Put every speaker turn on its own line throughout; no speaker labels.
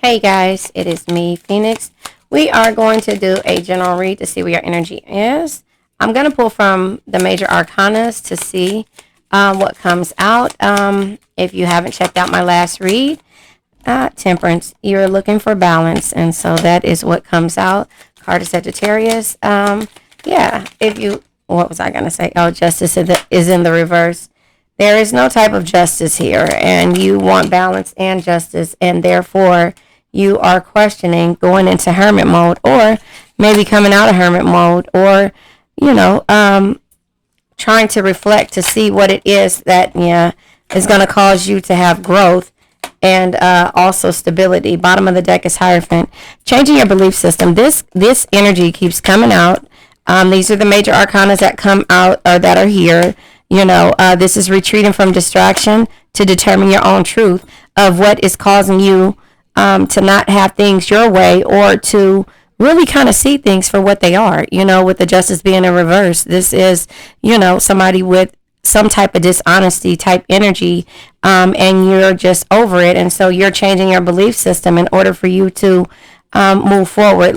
Hey guys, it is me, Phoenix. We are going to do a general read to see where your energy is. I'm going to pull from the major arcanas to see what comes out. If you haven't checked out my last read, Temperance, you're looking for balance, and so that is what comes out. Card of Sagittarius. Yeah, what was I going to say? Oh, Justice is in the reverse. There is no type of justice here, and you want balance and justice, and therefore you are questioning going into hermit mode, or maybe coming out of hermit mode, or trying to reflect to see what it is that is going to cause you to have growth and also stability. Bottom of the deck is Hierophant. Changing your belief system. This energy keeps coming out. These are the major arcanas that come out or that are here. This is retreating from distraction to determine your own truth of what is causing you to not have things your way, or to really kind of see things for what they are. With the Justice being in reverse, this is, somebody with some type of dishonesty type energy, and you're just over it. And so you're changing your belief system in order for you to move forward.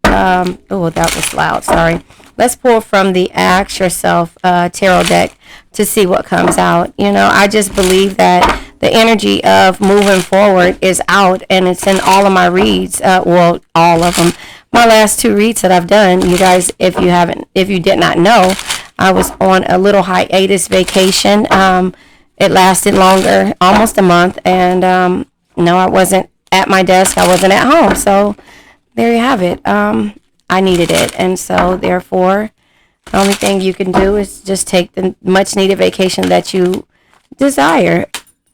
Oh, that was loud. Sorry. Let's pull from the Ask Yourself tarot deck to see what comes out. I just believe that the energy of moving forward is out, and it's in all of my reads. Well, all of them. My last two reads that I've done, you guys, if you did not know, I was on a little hiatus vacation. It lasted longer, almost a month, and no, I wasn't at my desk. I wasn't at home, so there you have it. I needed it, and so therefore the only thing you can do is just take the much needed vacation that you desire.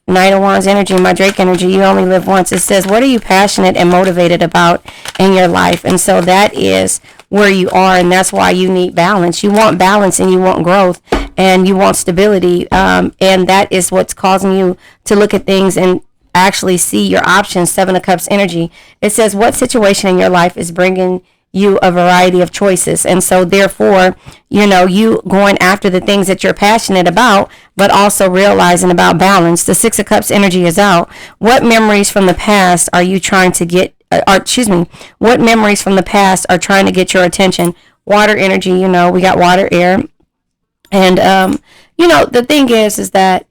Knight of Wands energy, my Drake energy, you only live once. It says, what are you passionate and motivated about in your life? And so that is where you are, and that's why you need balance. You want balance, and you want growth, and you want stability, and that is what's causing you to look at things and actually see your options. Seven of Cups energy. It says, what situation in your life is bringing you a variety of choices? And so therefore, you going after the things that you're passionate about, but also realizing about balance. The Six of Cups energy is out. What memories from the past are you trying to get, what memories from the past are trying to get your attention? Water energy, we got water, air. And, the thing is that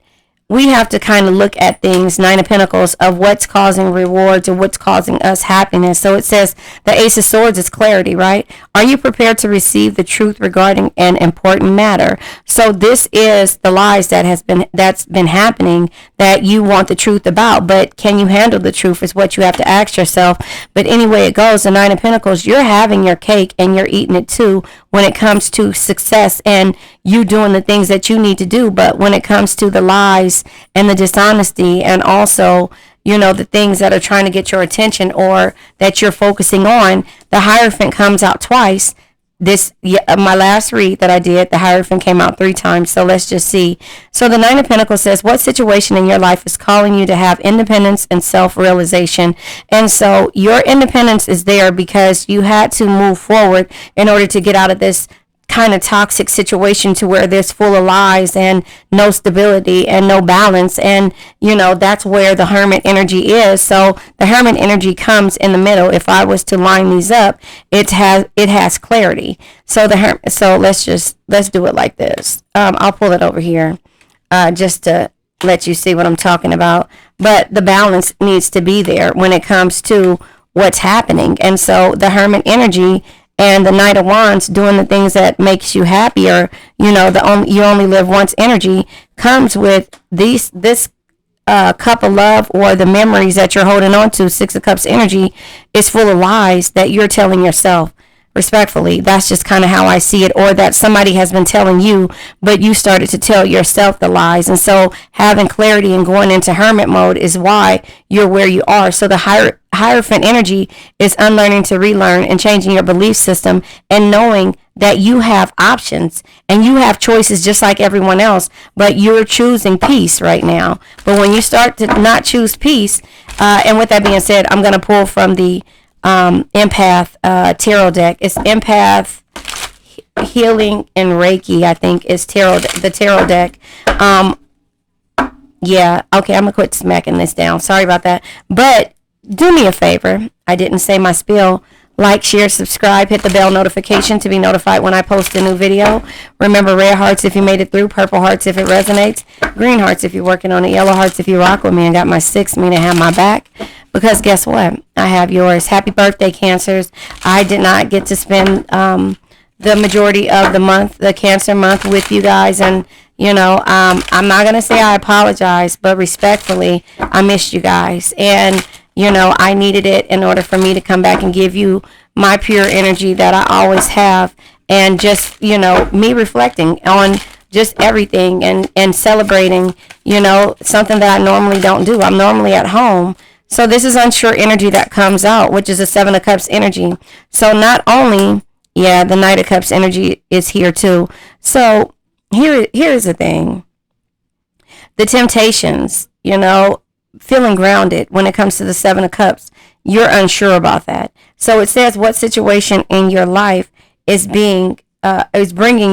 we have to kind of look at things, Nine of Pentacles, of what's causing rewards or what's causing us happiness. So it says the Ace of Swords is clarity, right? Are you prepared to receive the truth regarding an important matter? So this is the lies that's been happening that you want the truth about, but can you handle the truth is what you have to ask yourself. But anyway it goes, the Nine of Pentacles, you're having your cake and you're eating it too when it comes to success and you doing the things that you need to do. But when it comes to the lies and the dishonesty, and also the things that are trying to get your attention or that you're focusing on, the Hierophant comes out twice. My last read that I did, the Hierophant came out 3 times. So let's just see. So the Nine of Pentacles says, what situation in your life is calling you to have independence and self-realization? And so your independence is there because you had to move forward in order to get out of this kind of toxic situation to where there's full of lies and no stability and no balance. And that's where the Hermit energy is. So the Hermit energy comes in the middle. If I was to line these up, it has clarity. So let's do it like this. I'll pull it over here just to let you see what I'm talking about. But the balance needs to be there when it comes to what's happening. And so the Hermit energy and the Knight of Wands, doing the things that makes you happier, you only live once energy, comes with this cup of love, or the memories that you're holding on to. Six of Cups energy is full of lies that you're telling yourself. Respectfully, that's just kind of how I see it, or that somebody has been telling you, but you started to tell yourself the lies. And so having clarity and going into hermit mode is why you're where you are. So the Hierophant energy is unlearning to relearn and changing your belief system and knowing that you have options and you have choices just like everyone else, but you're choosing peace right now. But when you start to not choose peace, and with that being said, I'm going to pull from the Empath tarot deck. It's Empath, Healing, and Reiki, I think, is the tarot deck. Yeah, okay, I'm gonna quit smacking this down. Sorry about that. But do me a favor. I didn't say my spiel. Like, share, subscribe, hit the bell notification to be notified when I post a new video. Remember, red hearts if you made it through, purple hearts if it resonates, green hearts if you're working on it, yellow hearts if you rock with me and got my 6, meaning have my back. Because guess what? I have yours. Happy birthday, Cancers. I did not get to spend the majority of the month, the Cancer month, with you guys. And, you know, I'm not going to say I apologize, but respectfully, I missed you guys. And, you know, I needed it in order for me to come back and give you my pure energy that I always have. And just, you know, me reflecting on just everything and celebrating, you know, something that I normally don't do. I'm normally at home. So this is unsure energy that comes out, which is a 7 of Cups energy. So not only, yeah, the Knight of Cups energy is here too. So here's the thing. The temptations, you know, feeling grounded when it comes to the 7 of Cups, you're unsure about that. So it says what situation in your life is bringing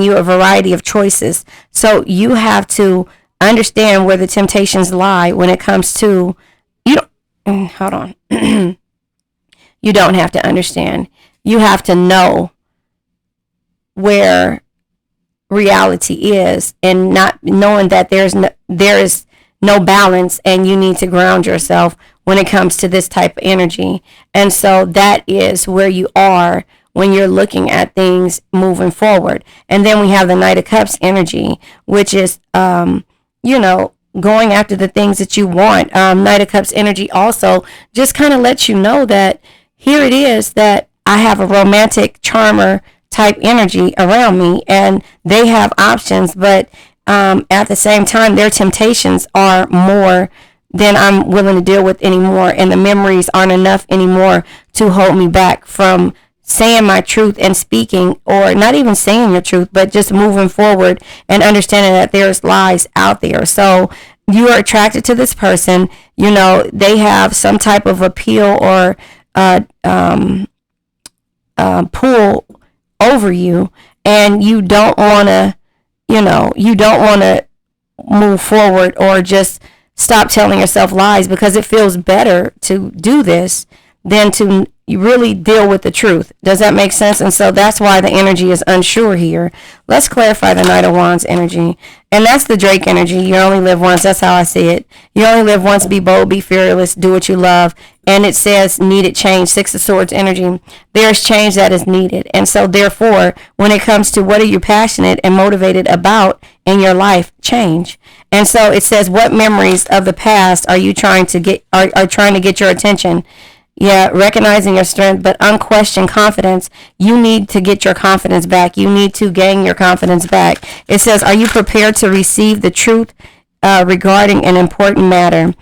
you a variety of choices. So you have to understand where the temptations lie when it comes to, hold on. You don't have to understand. You have to know where reality is, and not knowing that there is no balance, and you need to ground yourself when it comes to this type of energy. And so that is where you are when you're looking at things moving forward. And then we have the Knight of Cups energy, which is you know, going after the things that you want. Knight of Cups energy also just kind of lets you know that here it is, that I have a romantic charmer type energy around me, and they have options, but at the same time, their temptations are more than I'm willing to deal with anymore, and the memories aren't enough anymore to hold me back from saying my truth and speaking, or not even saying your truth, but just moving forward and understanding that there's lies out there. So you are attracted to this person, you know, they have some type of appeal or pull over you, and you don't want to, you know, you don't want to move forward or just stop telling yourself lies, because it feels better to do this than to really deal with the truth. Does that make sense? And so that's why the energy is unsure here. Let's clarify the Knight of Wands energy. And that's the Drake energy. You only live once. That's how I see it. You only live once. Be bold, be fearless, do what you love. And it says needed change. 6 of Swords energy. There's change that is needed. And so therefore, when it comes to what are you passionate and motivated about in your life, change. And so it says, what memories of the past are you trying to get, are trying to get your attention? Yeah, recognizing your strength, but unquestioned confidence. You need to get your confidence back. You need to gain your confidence back. It says, are you prepared to receive the truth regarding an important matter?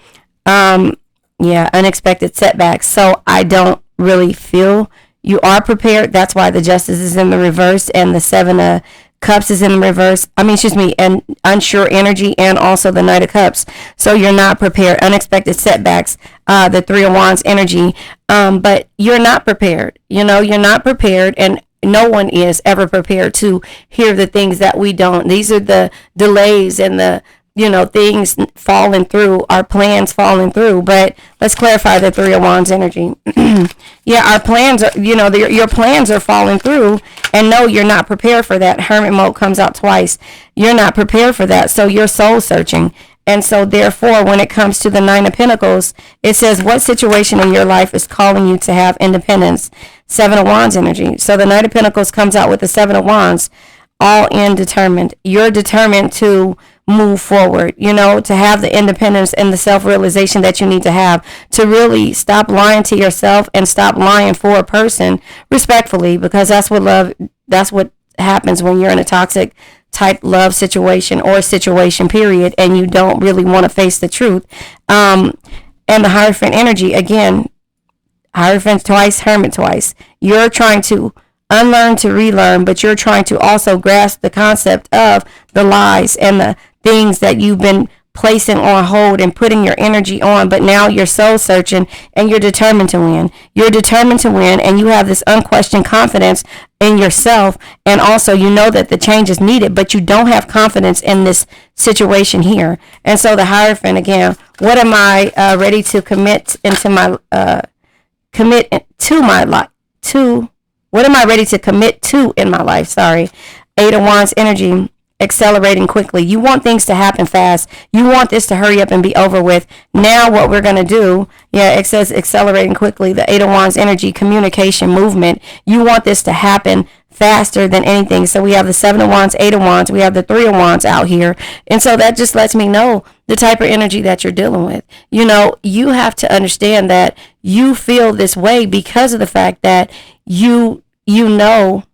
Yeah, unexpected setbacks. So I don't really feel you are prepared. That's why the Justice is in the reverse, and the 7 of Cups is in the reverse. And unsure energy, and also the Knight of Cups. So you're not prepared. Unexpected setbacks, the 3 of Wands energy. But you're not prepared. You know, you're not prepared, and no one is ever prepared to hear the things that we don't. These are the delays and the, you know, things falling through, our plans falling through. But let's clarify the 3 of Wands energy. Yeah, our plans are, you know, your plans are falling through, and no, you're not prepared for that. Hermit mode comes out twice. You're not prepared for that. So you're soul searching. And so therefore, when it comes to the 9 of Pentacles, it says, what situation in your life is calling you to have independence? 7 of Wands energy. So the Knight of Pentacles comes out with the 7 of Wands, all in determined. You're determined to move forward, you know, to have the independence and the self-realization that you need to have, to really stop lying to yourself and stop lying for a person respectfully, because that's what happens when you're in a toxic type love situation or situation period, and you don't really want to face the truth. And the Hierophant energy, again, Hierophant twice, Hermit twice. You're trying to unlearn to relearn, but you're trying to also grasp the concept of the lies and the things that you've been placing on hold and putting your energy on, but now you're soul searching and you're determined to win. You're determined to win, and you have this unquestioned confidence in yourself, and also you know that the change is needed, but you don't have confidence in this situation here. And so the Hierophant again, what am I ready to commit into my commit to my life to? What am I ready to commit to in my life? Sorry. Eight of Wands energy, accelerating quickly. You want things to happen fast. You want this to hurry up and be over with. Now what we're going to do, it says accelerating quickly. The Eight of Wands energy, communication, movement. You want this to happen faster than anything. So we have the Seven of Wands, Eight of Wands. We have the Three of Wands out here. And so that just lets me know the type of energy that you're dealing with. You have to understand that you feel this way because of the fact that you know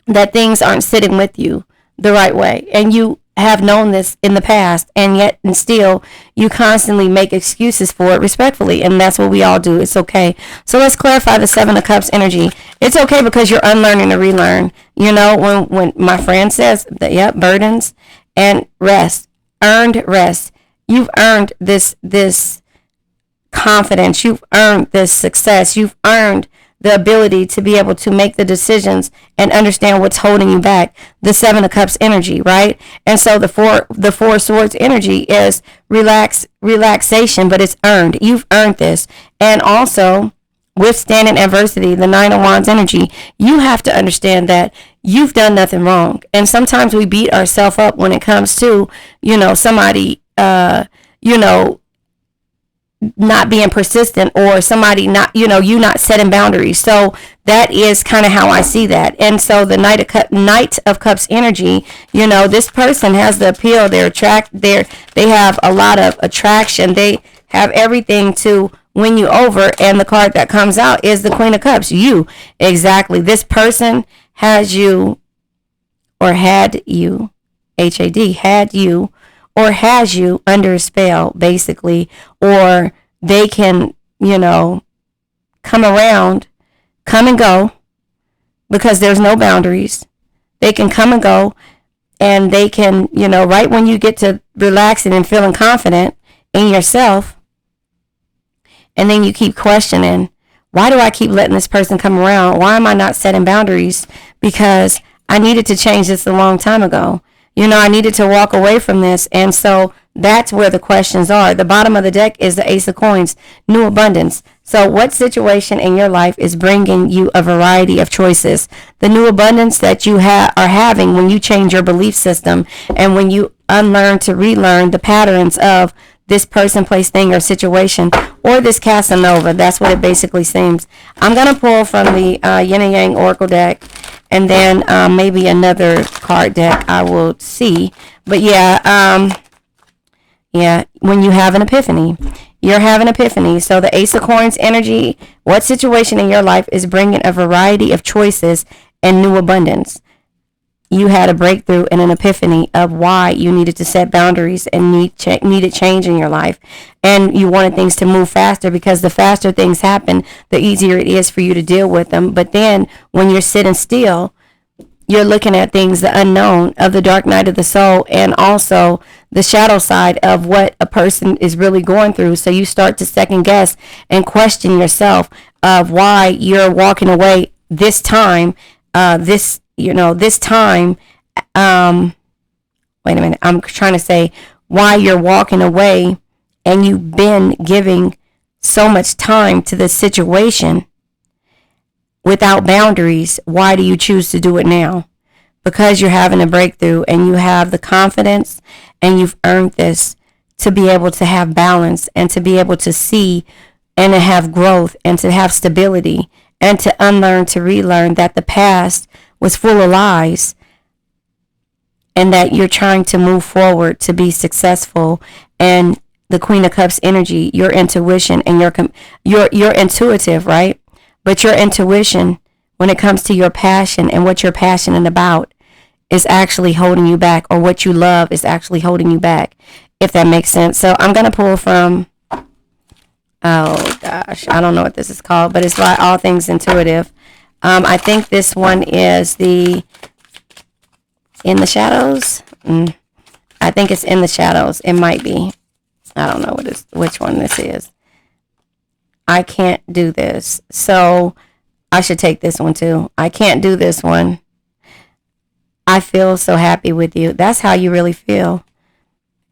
that things aren't sitting with you the right way, and you have known this in the past, and yet and still you constantly make excuses for it respectfully, and that's what we all do. It's okay. So let's clarify the Seven of Cups energy. It's okay because you're unlearning to relearn. When my friend says that, burdens and rest, earned rest. You've earned this confidence. You've earned this success. You've earned the ability to be able to make the decisions and understand what's holding you back. The Seven of Cups energy, right? And so the Four of Swords energy is relaxation, but it's earned. You've earned this. And also withstanding adversity, the Nine of Wands energy, you have to understand that you've done nothing wrong. And sometimes we beat ourselves up when it comes to, somebody, not being persistent, or somebody not, you not setting boundaries. So that is kind of how I see that. And so the Knight of Cups energy, this person has the appeal. They have a lot of attraction. They have everything to win you over. And the card that comes out is the Queen of Cups. You, exactly. This person has you, or had you, had you, or has you under a spell, basically, or they can, come and go, because there's no boundaries. They can come and go, and they can, right when you get to relaxing and feeling confident in yourself, and then you keep questioning, why do I keep letting this person come around? Why am I not setting boundaries? Because I needed to change this a long time ago. I needed to walk away from this. And so that's where the questions are. The bottom of the deck is the Ace of Coins, new abundance. So what situation in your life is bringing you a variety of choices? The new abundance that you are having when you change your belief system, and when you unlearn to relearn the patterns of this person, place, thing, or situation, or this Casanova. That's what it basically seems. I'm going to pull from the Yin and Yang Oracle deck, and then maybe another card deck I will see. But when you have an epiphany, you're having an epiphany. So the Ace of Coins energy, what situation in your life is bringing a variety of choices and new abundance? You had a breakthrough and an epiphany of why you needed to set boundaries and needed change in your life. And you wanted things to move faster, because the faster things happen, the easier it is for you to deal with them. But then when you're sitting still, you're looking at things, the unknown of the dark night of the soul, and also the shadow side of what a person is really going through. So you start to second guess and question yourself of why you're walking away this time, this time, wait a minute, I'm trying to say why you're walking away, and you've been giving so much time to this situation without boundaries. Why do you choose to do it now? Because you're having a breakthrough, and you have the confidence, and you've earned this to be able to have balance, and to be able to see, and to have growth, and to have stability, and to unlearn to relearn that the past was full of lies, and that you're trying to move forward to be successful. And the Queen of Cups energy, your intuition, and you're intuitive, right? But your intuition, when it comes to your passion and what you're passionate about, is actually holding you back, or what you love is actually holding you back, if that makes sense. So I'm going to pull from, oh gosh, I don't know what this is called, but it's by All Things Intuitive. I think this one is the In the Shadows. I think it's in the shadows. It might be. I don't know which one this is. I can't do this. So I should take this one too. I can't do this one. I feel so happy with you. That's how you really feel.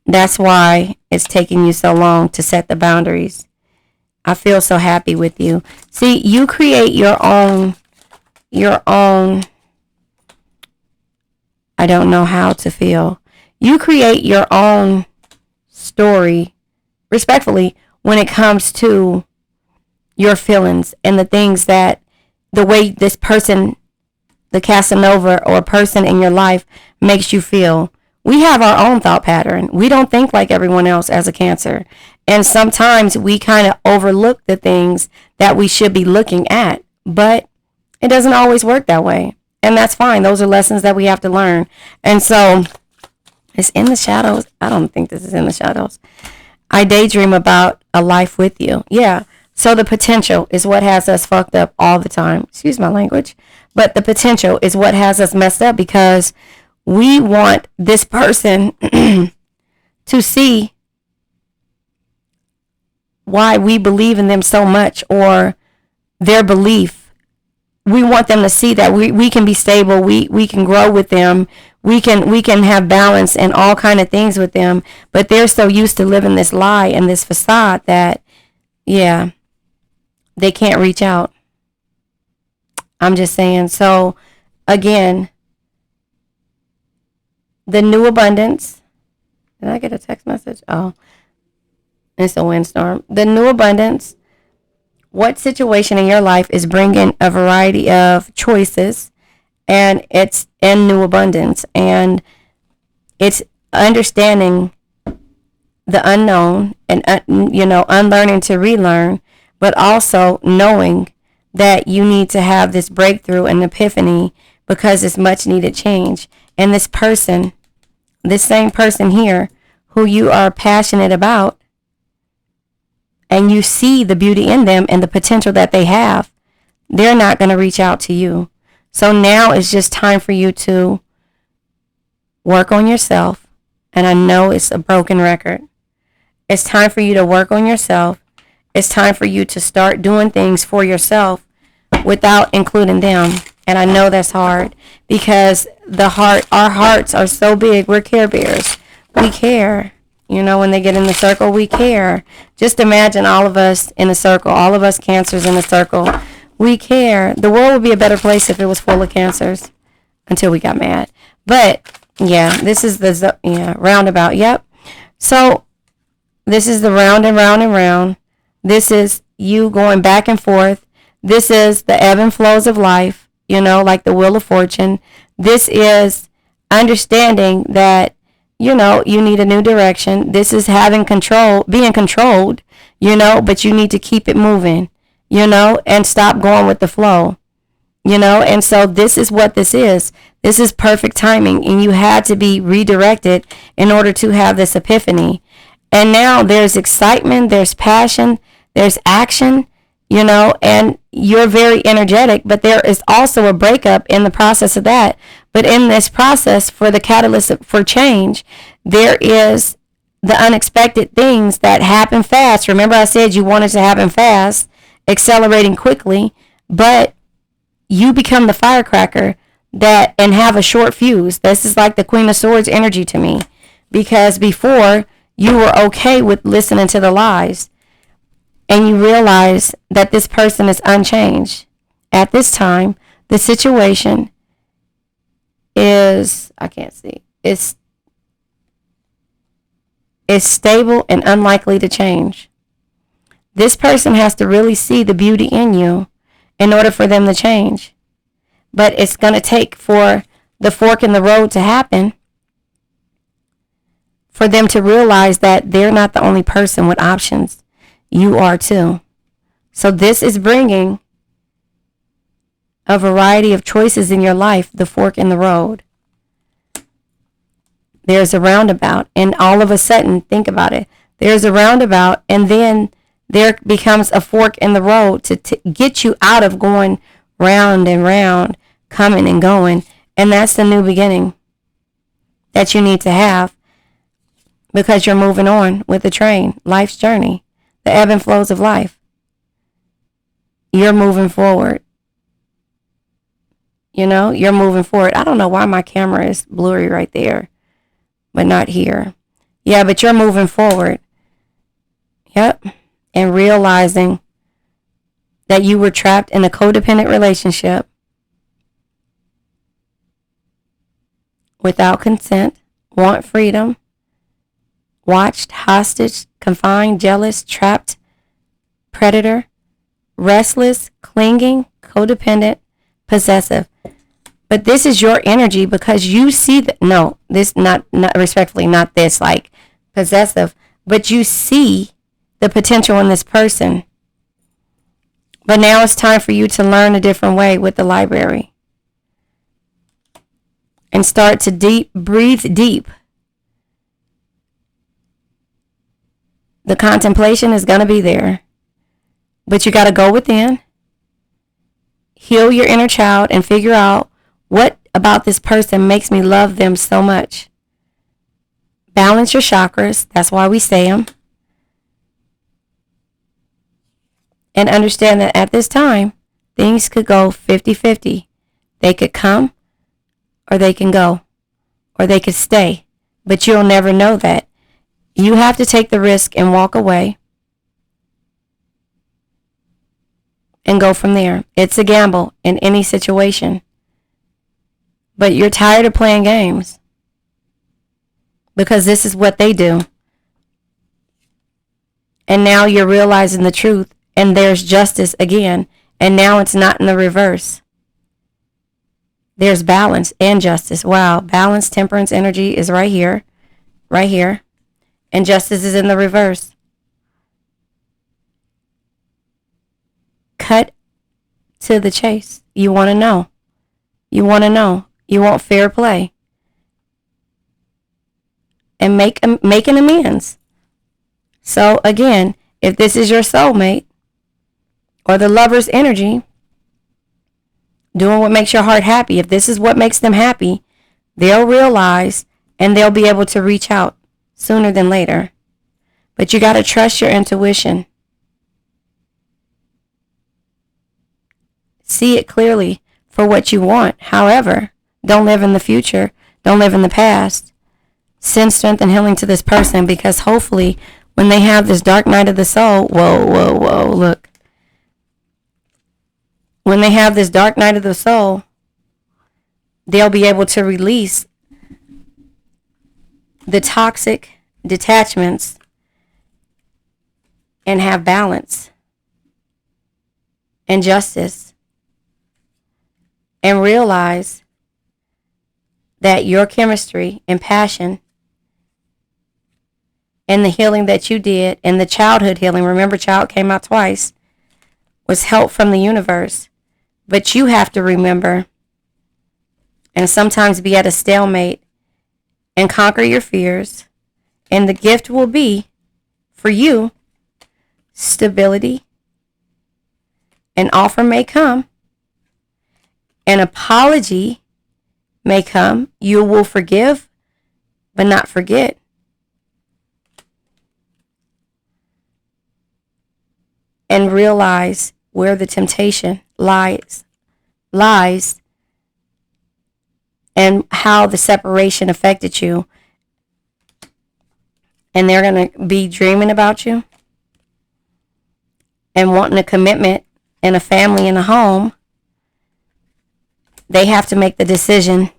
That's why it's taking you so long to set the boundaries. I feel so happy with you. See, you create your own, I don't know how to feel. You create your own story, respectfully, when it comes to your feelings and the things that, the way this person, the Casanova or person in your life makes you feel. We have our own thought pattern. We don't think like everyone else as a Cancer. And sometimes we kind of overlook the things that we should be looking at. But it doesn't always work that way. And that's fine. Those are lessons that we have to learn. And so it's in the shadows. I don't think this is in the shadows. I daydream about a life with you. Yeah. So the potential is what has us fucked up all the time. Excuse my language. But the potential is what has us messed up, because we want this person to see why we believe in them so much, or their belief. We want them to see that we can be stable. We can grow with them. We can have balance and all kind of things with them. But they're so used to living this lie and this facade that, yeah, they can't reach out. I'm just saying. So again, the new abundance. Did I get a text message? Oh, it's a windstorm. The new abundance. What situation in your life is bringing a variety of choices, and it's in new abundance, and it's understanding the unknown and, unlearning to relearn, but also knowing that you need to have this breakthrough and epiphany because it's much needed change. And this person, this same person here who you are passionate about, and you see the beauty in them and the potential that they have, they're not going to reach out to you. So now it's just time for you to work on yourself. And I know it's a broken record. It's time for you to work on yourself. It's time for you to start doing things for yourself without including them. And I know that's hard, because our hearts are so big. We're care bears. We care. When they get in the circle, we care. Just imagine all of us in a circle, all of us Cancers in a circle. We care. The world would be a better place if it was full of Cancers, until we got mad. But yeah, this is the roundabout. Yep. So this is the round and round and round. This is you going back and forth. This is the ebb and flows of life, like the wheel of fortune. This is understanding that, you need a new direction. This is having control, being controlled, but you need to keep it moving, and stop going with the flow, and so this is what this is. This is perfect timing, and you had to be redirected in order to have this epiphany. And now there's excitement, there's passion, there's action, and you're very energetic, but there is also a breakup in the process of that. But in this process, for the catalyst for change, there is the unexpected things that happen fast. Remember, I said you wanted to happen fast, accelerating quickly, but you become the firecracker and have a short fuse. This is like the Queen of Swords energy to me, because before you were okay with listening to the lies, and you realize that this person is unchanged. At this time, the situation is, I can't see, is stable and unlikely to change. This person has to really see the beauty in you in order for them to change. But it's going to take for the fork in the road to happen, for them to realize that they're not the only person with options. You are too. So this is bringing a variety of choices in your life, the fork in the road. There's a roundabout, and all of a sudden, think about it. There's a roundabout, and then there becomes a fork in the road to get you out of going round and round, coming and going. And that's the new beginning that you need to have. because you're moving on with the train, life's journey, the ebb and flows of life. You're moving forward. You're moving forward. I don't know why my camera is blurry right there, but not here. Yeah, but you're moving forward. Yep. And realizing that you were trapped in a codependent relationship without consent, want freedom, watched, hostage, confined, jealous, trapped, predator, restless, clinging, codependent, possessive. But this is your energy because you see that, no, this not respectfully, not this like possessive, but you see the potential in this person. But now it's time for you to learn a different way with the library. And start to breathe deep. The contemplation is going to be there. But you got to go within. Heal your inner child and figure out what about this person makes me love them so much. Balance your chakras. That's why we say them. And understand that at this time, things could go 50-50. They could come or they can go or they could stay. But you'll never know that. You have to take the risk and walk away and go from there. It's a gamble in any situation. But you're tired of playing games because this is what they do. And now you're realizing the truth and there's justice again. And now it's not in the reverse. There's balance and justice. Wow. Balance, temperance, energy is right here. Right here. And justice is in the reverse. Cut to the chase. You want to know. You want to know. You want fair play. And making amends. So again, if this is your soulmate or the lover's energy, doing what makes your heart happy, if this is what makes them happy, they'll realize and they'll be able to reach out sooner than later. But you got to trust your intuition. See it clearly for what you want. However, don't live in the future. Don't live in the past. Send strength and healing to this person because hopefully when they have this dark night of the soul, whoa, look. When they have this dark night of the soul, they'll be able to release the toxic detachments and have balance and justice and realize that your chemistry and passion and the healing that you did and the childhood healing, remember child came out twice, was help from the universe. But you have to remember and sometimes be at a stalemate and conquer your fears. And the gift will be for you stability. An offer may come. An apology may come. You will forgive, but not forget. And realize where the temptation lies and how the separation affected you. And they're going to be dreaming about you and wanting a commitment and a family and a home. They have to make the decision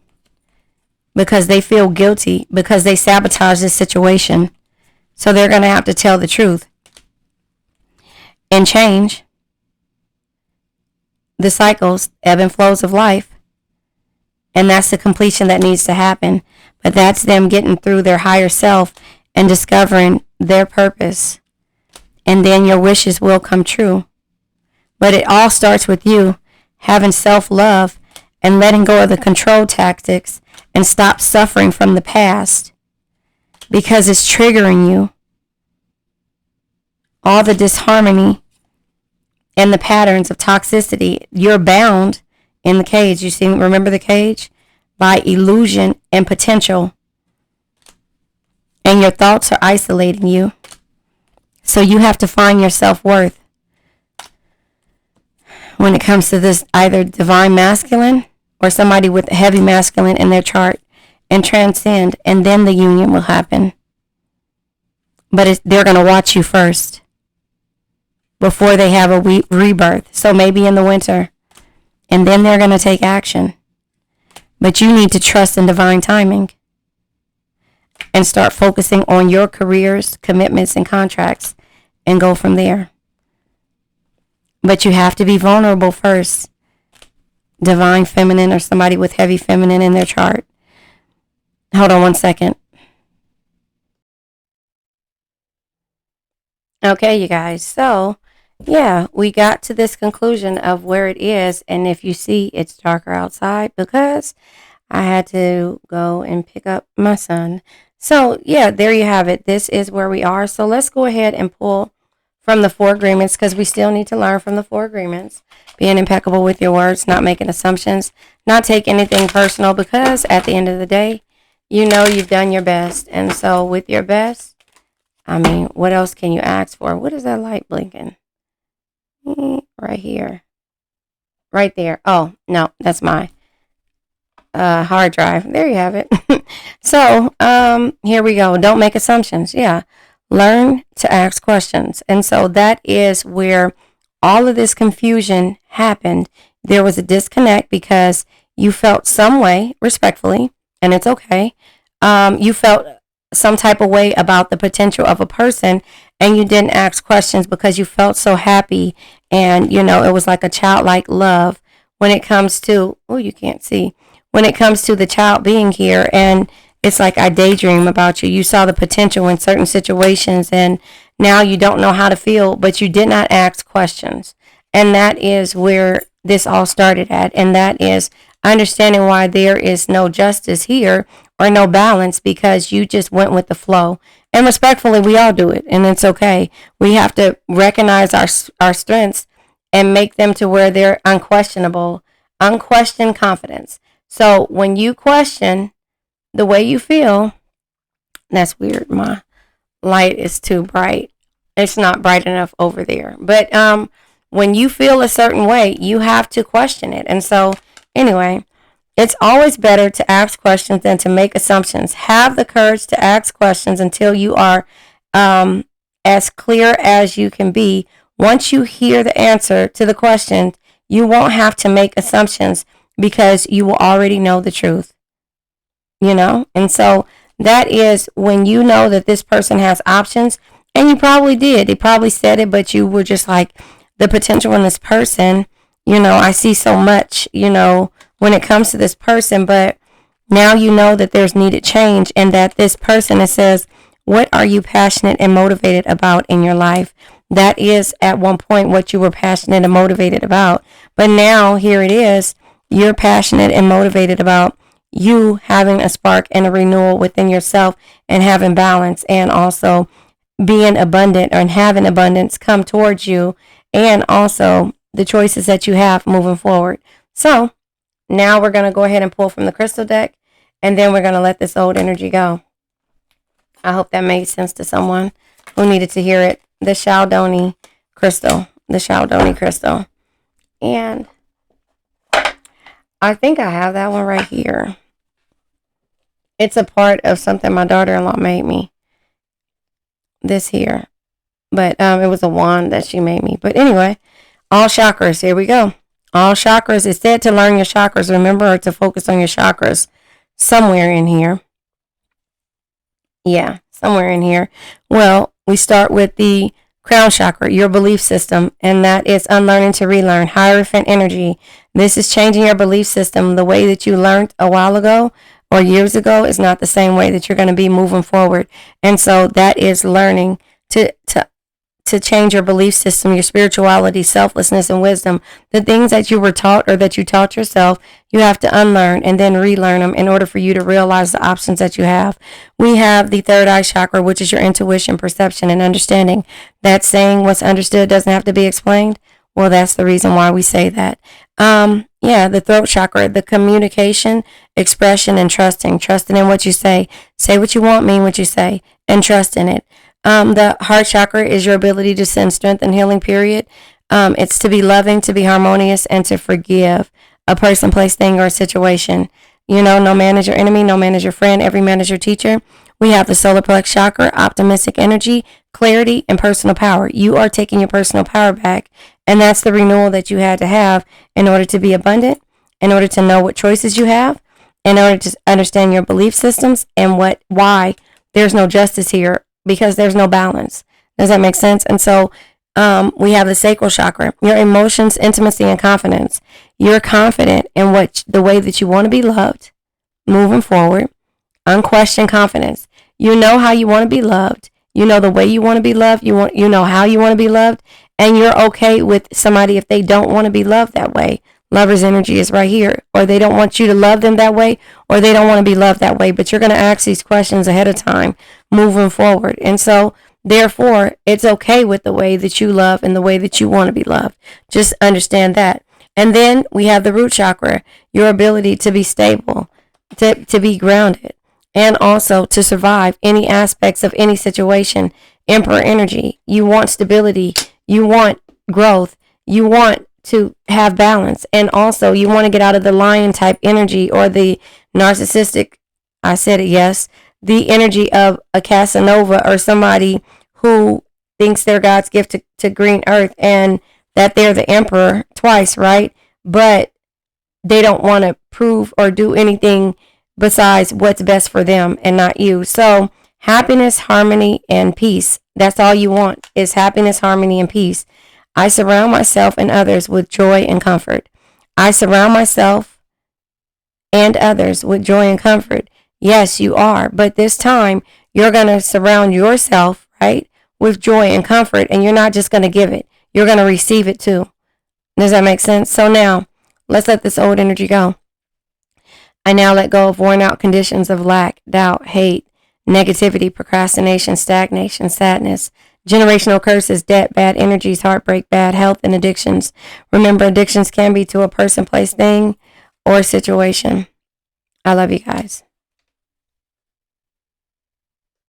because they feel guilty because they sabotage this situation. So they're going to have to tell the truth and change the cycles, ebb and flows of life. And that's the completion that needs to happen. But that's them getting through their higher self and discovering their purpose. And then your wishes will come true. But it all starts with you having self-love and letting go of the control tactics and stop suffering from the past because it's triggering you. All the disharmony and the patterns of toxicity. You're bound in the cage. You see, remember the cage? By illusion and potential. and your thoughts are isolating you. So you have to find your self-worth when it comes to this either divine masculine or somebody with heavy masculine in their chart, and transcend, and then the union will happen. But they're going to watch you first before they have a rebirth. So maybe in the winter, and then they're going to take action. But you need to trust in divine timing and start focusing on your careers, commitments, and contracts, and go from there. But you have to be vulnerable first. Divine feminine or somebody with heavy feminine in their chart. Hold on one second. Okay, you guys. So, yeah, we got to this conclusion of where it is. And if you see, it's darker outside because I had to go and pick up my son. So, yeah, there you have it. This is where we are. So let's go ahead and pull from the 4 agreements, because we still need to learn from the 4 agreements. Being impeccable with your words, not making assumptions, not take anything personal, because at the end of the day, you know you've done your best. And so with your best, I mean, what else can you ask for? What is that light blinking? Right here. Right there. Oh, no, that's my hard drive. There you have it. So, here we go. Don't make assumptions. Yeah. Learn to ask questions. And so that is where all of this confusion happened. There was a disconnect because you felt some way, respectfully, and it's okay. You felt some type of way about the potential of a person, and you didn't ask questions because you felt so happy. And, you know, it was like a childlike love when it comes to, oh, you can't see, when it comes to the child being here. And it's like I daydream about you. You saw the potential in certain situations, and now you don't know how to feel, but you did not ask questions. And that is where this all started at. And that is understanding why there is no justice here or no balance, because you just went with the flow. And respectfully, we all do it, and it's okay. We have to recognize our strengths and make them to where they're unquestionable, unquestioned confidence. So when you question the way you feel, that's weird. My light is too bright. It's not bright enough over there. But when you feel a certain way, you have to question it. And so anyway, it's always better to ask questions than to make assumptions. Have the courage to ask questions until you are as clear as you can be. Once you hear the answer to the question, you won't have to make assumptions because you will already know the truth. You know? And so that is when you know that this person has options, and you probably did. They probably said it, but you were just like, the potential in this person, you know, I see so much, you know, when it comes to this person, but now you know that there's needed change, and that this person, it says, what are you passionate and motivated about in your life? That is at one point what you were passionate and motivated about. But now here it is, you're passionate and motivated about you having a spark and a renewal within yourself, and having balance, and also being abundant and having abundance come towards you, and also the choices that you have moving forward. So now we're going to go ahead and pull from the crystal deck, and then we're going to let this old energy go. I hope that made sense to someone who needed to hear it. The Chaldoni crystal. The Chaldoni crystal. And I think I have that one right here. It's a part of something my daughter-in-law made me. This here. But it was a wand that she made me. But anyway, all chakras. Here we go. All chakras. It said to learn your chakras. Remember to focus on your chakras. Somewhere in here. Yeah, somewhere in here. Well, we start with the crown chakra, your belief system, and that is unlearning to relearn, Hierophant energy. This is changing your belief system. The way that you learned a while ago or years ago is not the same way that you're going to be moving forward. And so that is learning to change your belief system, your spirituality, selflessness, and wisdom. The things that you were taught or that you taught yourself, you have to unlearn and then relearn them in order for you to realize the options that you have. We have the third eye chakra, which is your intuition, perception, and understanding. That's saying what's understood doesn't have to be explained. Well, that's the reason why we say that. the throat chakra, the communication, expression, and trusting. Trusting in what you say. Say what you want, mean what you say, and trust in it. The heart chakra is your ability to send strength and healing, period. It's to be loving, to be harmonious, and to forgive a person, place, thing, or situation. No man is your enemy, no man is your friend, every man is your teacher. We have the solar plex chakra, optimistic energy, clarity, and personal power. You are taking your personal power back, and that's the renewal that you had to have in order to be abundant, in order to know what choices you have, in order to understand your belief systems and why there's no justice here, because there's no balance. Does that make sense? And so we have the sacral chakra, your emotions, intimacy, and confidence. You're confident in the way that you want to be loved moving forward. Unquestioned confidence. You know how you want to be loved. You know the way you want to be loved. You know how you want to be loved. And you're okay with somebody if they don't want to be loved that way. Lover's energy is right here. Or they don't want you to love them that way, or they don't want to be loved that way. But you're going to ask these questions ahead of time moving forward. And so, therefore, it's okay with the way that you love and the way that you want to be loved. Just understand that. And then we have the root chakra, your ability to be stable, to be grounded, and also to survive any aspects of any situation. Emperor energy. You want stability. You want growth. You want to have balance. And also you want to get out of the lion type energy or the narcissistic, I said it, yes, the energy of a Casanova or somebody who thinks they're God's gift to green earth and that they're the emperor twice, right? But they don't want to prove or do anything besides what's best for them and not you. So happiness, harmony, and peace. That's all you want is happiness, harmony, and peace. I surround myself and others with joy and comfort. I surround myself and others with joy and comfort. Yes, you are. But this time, you're going to surround yourself, right, with joy and comfort. And you're not just going to give it. You're going to receive it too. Does that make sense? So now, let's let this old energy go. I now let go of worn out conditions of lack, doubt, hate, negativity, procrastination, stagnation, sadness, generational curses, debt, bad energies, heartbreak, bad health, and addictions. Remember, addictions can be to a person, place, thing, or situation. I love you guys.